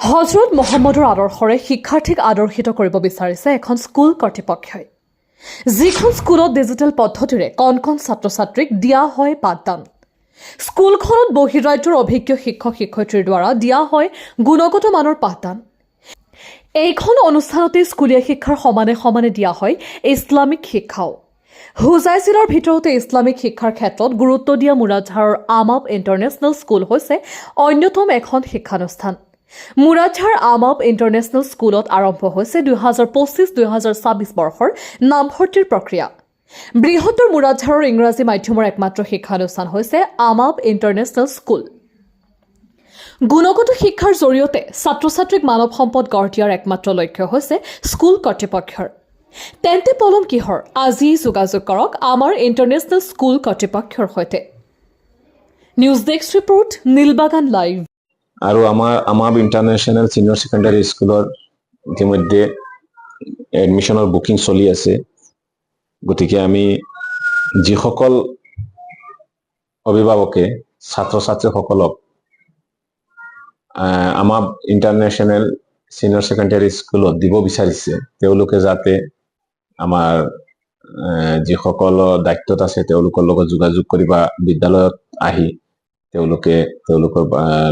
হজৰত মহম্মদৰ আদৰ্শৰে শিক্ষাৰ্থীক আদৰ্শিত কৰিব বিচাৰিছে এখন স্কুল কৰ্তৃপক্ষই। যিখন স্কুলত ডিজিটেল পদ্ধতিৰে কণ কণ ছাত্ৰ ছাত্ৰীক দিয়া হয় পাঠদান। স্কুলখনত বহিৰাজ্যৰ অভিজ্ঞ শিক্ষক শিক্ষয়িত্ৰীৰ দ্বাৰা দিয়া হয় গুণগত মানৰ পাঠদান। এইখন অনুষ্ঠানতে স্কুলীয়া শিক্ষাৰ সমানে সমানে দিয়া হয় ইছলামিক শিক্ষাও। হোজাই জিলাৰ ভিতৰতে ইছলামিক শিক্ষাৰ ক্ষেত্ৰত গুৰুত্ব দিয়া মুৰাদঝাৰৰ আমাব ইণ্টাৰনেশ্যনেল স্কুল হৈছে অন্যতম এখন শিক্ষানুষ্ঠান। মুৰাদঝাৰ আমাব ইণ্টাৰনেশ্যনেল স্কুলত আৰম্ভ হৈছে 2025-2026 বৰ্ষৰ নামভৰ্তিৰ প্ৰক্ৰিয়া। বৃহত্তৰ মুৰাদঝাৰৰ ইংৰাজী মাধ্যমৰ একমাত্ৰ শিক্ষানুষ্ঠান হৈছে আমাব ইণ্টাৰনেশ্যনেল স্কুল। গুণগত শিক্ষাৰ জৰিয়তে ছাত্ৰ ছাত্ৰীক মানৱ সম্পদ গঢ় দিয়াৰ একমাত্ৰ লক্ষ্য হৈছে স্কুল কৰ্তৃপক্ষৰ। তেন্তে পলম কিহৰ? আজি যোগাযোগ কৰক আমাৰ ইণ্টাৰনেশ্যনেল স্কুল কৰ্তৃপক্ষৰ সৈতে। News desk report, Nilbagan live. আৰু আমাৰ ইণ্টাৰনেশ্যনেল ছিনিয়ৰ ছেকেণ্ডাৰী স্কুলৰ ইতিমধ্যে এডমিশ্যনৰ বুকিং চলি আছে। গতিকে আমি যিসকল অভিভাৱকে ছাত্ৰ ছাত্ৰীসকলক আমাৰ ইণ্টাৰনেশ্যনেল ছিনিয়ৰ ছেকেণ্ডাৰী স্কুলত দিব বিচাৰিছে, তেওঁলোকে যাতে আমাৰ যিসকলৰ দায়িত্বত আছে তেওঁলোকৰ লগত যোগাযোগ কৰি বা বিদ্যালয়ত আহি তেওঁলোকৰ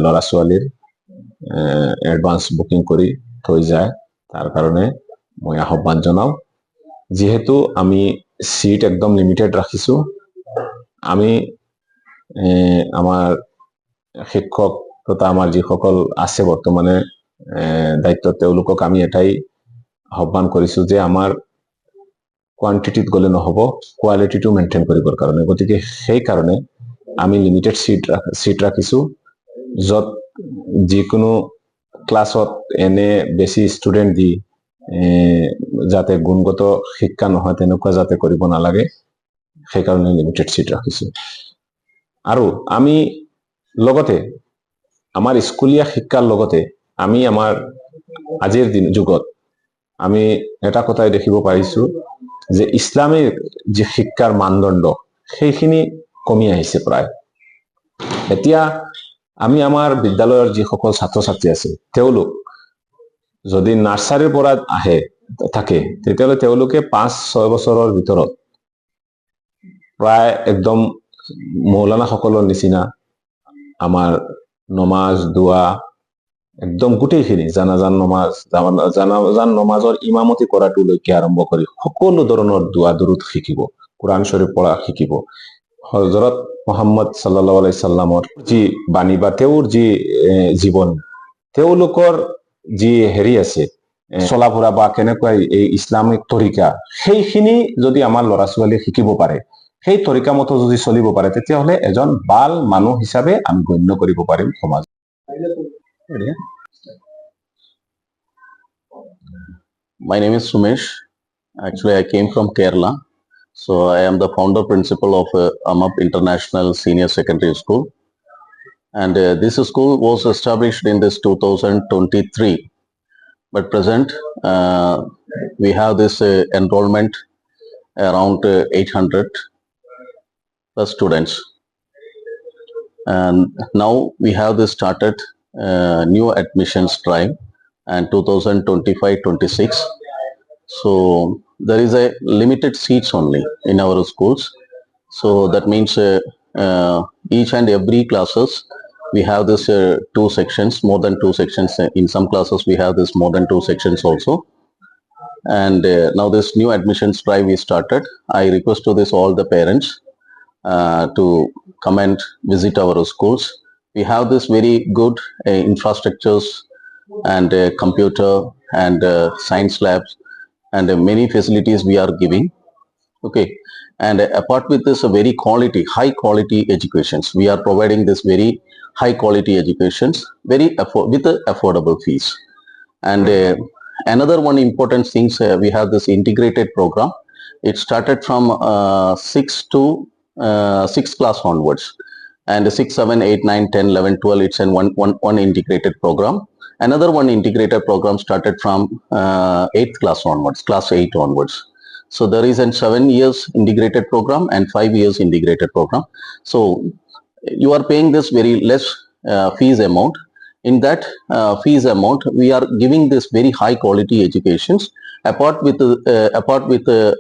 ল'ৰা ছোৱালীৰ এডভান্স বুকিং কৰি থৈ যায়। তাৰ কাৰণে মই আহ্বান জনাওঁ। যিহেতু আমি চিট একদম লিমিটেড ৰাখিছোঁ, আমি আমাৰ শিক্ষক তথা আমাৰ যিসকল আছে বৰ্তমানে দায়িত্বত, তেওঁলোকক আমি এটাই আহ্বান কৰিছোঁ যে আমাৰ কোৱান্টিটিত গ'লে নহ'ব, কোৱালিটিটো মেইনটেইন কৰিবৰ কাৰণে। গতিকে সেইকাৰণে আমি লিমিটেড চিট ৰাখিছোঁ, য'ত যিকোনো ক্লাছত এনে বেছি ষ্টুডেণ্ট দি যাতে গুণগত শিক্ষা নহয় তেনেকুৱা যাতে কৰিব নালাগে, সেইকাৰণে লিমিটেড চিট ৰাখিছোঁ। আৰু আমি লগতে আমাৰ স্কুলীয়া শিক্ষাৰ লগতে আমি আমাৰ আজিৰ যুগত আমি এটা কথাই দেখিব পাৰিছোঁ যে ইছলামিক যি শিক্ষাৰ মানদণ্ড সেইখিনি কমি আহিছে প্ৰায়। এতিয়া আমি আমাৰ বিদ্যালয়ৰ যিসকল ছাত্ৰ ছাত্ৰী আছে, তেওঁলোক যদি নাৰ্চাৰীৰ পৰা থাকে তেতিয়াহ'লে তেওঁলোকে 5-6 বছৰৰ ভিতৰত প্ৰায় একদম মৌলানাসকলৰ নিচিনা আমাৰ নমাজ দোৱা একদম গোটেইখিনি জানাজান নমাজৰ ইমামতি কৰাটোলৈকে আৰম্ভ কৰি সকলো ধৰণৰ দোৱা দুৰুদ শিকিব, কোৰআন শৰীফ পঢ়া শিকিব। হজৰত মহম্মদ সাল্লাল্লাহু আলাইহি সাল্লামৰ যি বাণী বা তেওঁৰ যি জীৱন, তেওঁলোকৰ যি আছে চলা ফুৰা বা কেনেকুৱা এই ইছলামিক তৰিকা, সেইখিনি যদি আমাৰ ল'ৰা ছোৱালীয়ে শিকিব পাৰে, সেই তৰিকা মতো যদি চলিব পাৰে, তেতিয়াহ'লে এজন ভাল মানুহ হিচাপে আমি গণ্য কৰিব পাৰিম সমাজ। My name is Sumesh. Actually, I came from Kerala. So I am the founder principal of Amab International Senior Secondary School. And this school was established in this 2023. But present, we have this enrollment around 800 plus students. And now we have this started new admissions drive and 2025-26. So there is a limited seats only in our schools. So that means each and every classes we have this 2 sections, more than 2 sections. In some classes we have this more than 2 sections also. And now this new admissions drive we started. I request to this all the parents to come and visit our schools. We have this very good infrastructures and computer and science labs and many facilities we are giving. Okay, and apart with this, a very high quality educations, we are providing this very high quality educations with affordable fees. And another one important thing, we have this integrated program. It started from 6 class onwards, and 6, 7, 8, 9, 10, 11, 12, it's an one integrated program. Another one integrated program started from 8th class onwards, class 8 onwards. So there is a 7 years integrated program and 5 years integrated program. So you are paying this very less fees amount, In that fees amount, we are giving this very high quality educations apart with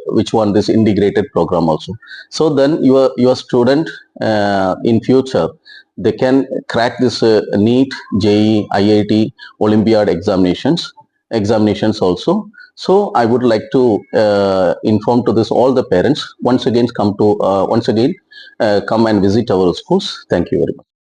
which one, this integrated program also. So then your student in future, they can crack this NEET, JEE, IIT, Olympiad examinations also. So I would like to inform to this all the parents, once again come and visit our schools. Thank you very much.